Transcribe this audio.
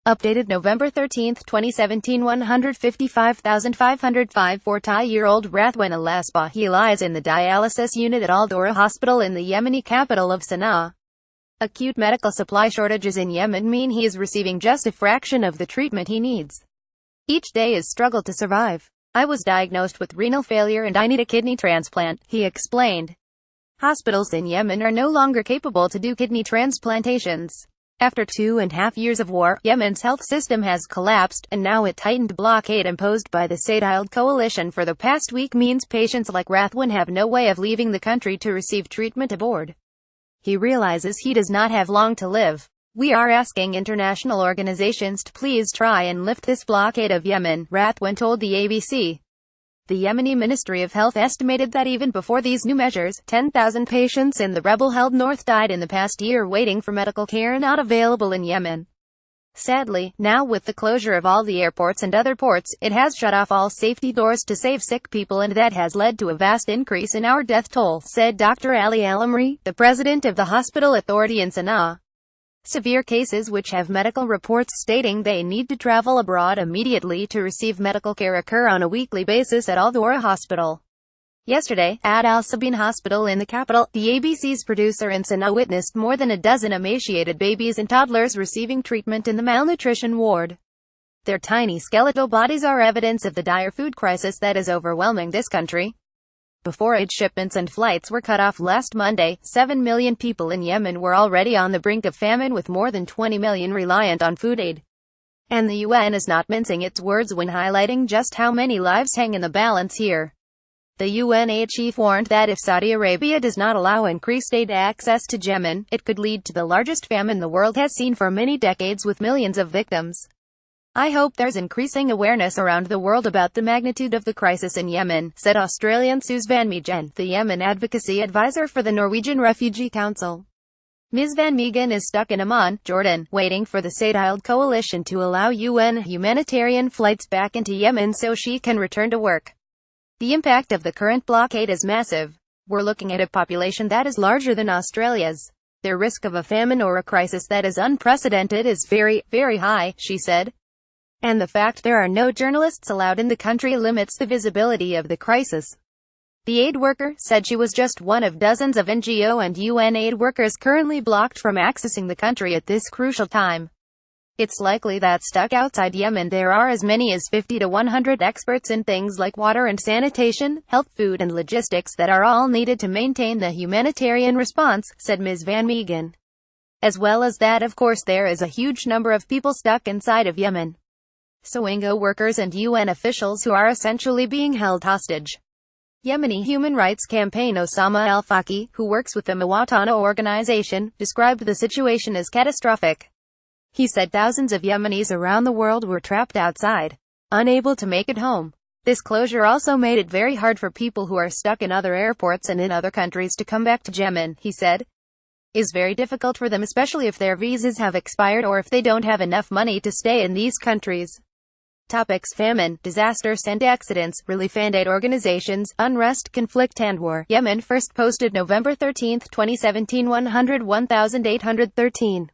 Updated November 13, 2017. 155,505. 40-year-old Rathwan Alasbahi lies in the dialysis unit at alThawrah hospital in the Yemeni capital of Sanaa. Acute medical supply shortages in Yemen mean he is receiving just a fraction of the treatment he needs. Each day is struggle to survive. I was diagnosed with renal failure and I need a kidney transplant, he explained. Hospitals in Yemen are no longer capable to do kidney transplantations. After 2.5 years of war, Yemen's health system has collapsed, and now a tightened blockade imposed by the state-led coalition for the past week means patients like Rathwan have no way of leaving the country to receive treatment abroad. He realizes he does not have long to live. We are asking international organizations to please try and lift this blockade of Yemen, Rathwan told the ABC. The Yemeni Ministry of Health estimated that even before these new measures, 10,000 patients in the rebel-held north died in the past year waiting for medical care not available in Yemen. Sadly, now with the closure of all the airports and other ports, it has shut off all safety doors to save sick people, and that has led to a vast increase in our death toll, said Dr. Ali Al-Amri, the president of the hospital authority in Sanaa. Severe cases which have medical reports stating they need to travel abroad immediately to receive medical care occur on a weekly basis at alThawrah Hospital. Yesterday, at Al Sabin Hospital in the capital, the ABC's producer in Sanaa witnessed more than a dozen emaciated babies and toddlers receiving treatment in the malnutrition ward. Their tiny skeletal bodies are evidence of the dire food crisis that is overwhelming this country. Before aid shipments and flights were cut off last Monday, 7 million people in Yemen were already on the brink of famine, with more than 20 million reliant on food aid. And the UN is not mincing its words when highlighting just how many lives hang in the balance here. The UN aid chief warned that if Saudi Arabia does not allow increased aid access to Yemen, it could lead to the largest famine the world has seen for many decades, with millions of victims. I hope there's increasing awareness around the world about the magnitude of the crisis in Yemen, said Australian Suze van Meegen, the Yemen advocacy advisor for the Norwegian Refugee Council. Ms. van Meegen is stuck in Amman, Jordan, waiting for the state-led coalition to allow UN humanitarian flights back into Yemen so she can return to work. The impact of the current blockade is massive. We're looking at a population that is larger than Australia's. The risk of a famine or a crisis that is unprecedented is very, very high, she said. And the fact there are no journalists allowed in the country limits the visibility of the crisis. The aid worker said she was just one of dozens of NGO and UN aid workers currently blocked from accessing the country at this crucial time. It's likely that stuck outside Yemen there are as many as 50 to 100 experts in things like water and sanitation, health, food and logistics that are all needed to maintain the humanitarian response, said Ms. van Meegen. As well as that, of course, there is a huge number of people stuck inside of Yemen. NGO workers and UN officials who are essentially being held hostage. Yemeni human rights campaign Osama al-Faqi, who works with the Muwatana organization, described the situation as catastrophic. He said thousands of Yemenis around the world were trapped outside, unable to make it home. This closure also made it very hard for people who are stuck in other airports and in other countries to come back to Yemen, he said. Is very difficult for them, especially if their visas have expired or if they don't have enough money to stay in these countries. Topics: famine, disasters and accidents, relief and aid organizations, unrest, conflict and war. Yemen first posted November 13, 2017. 101,813.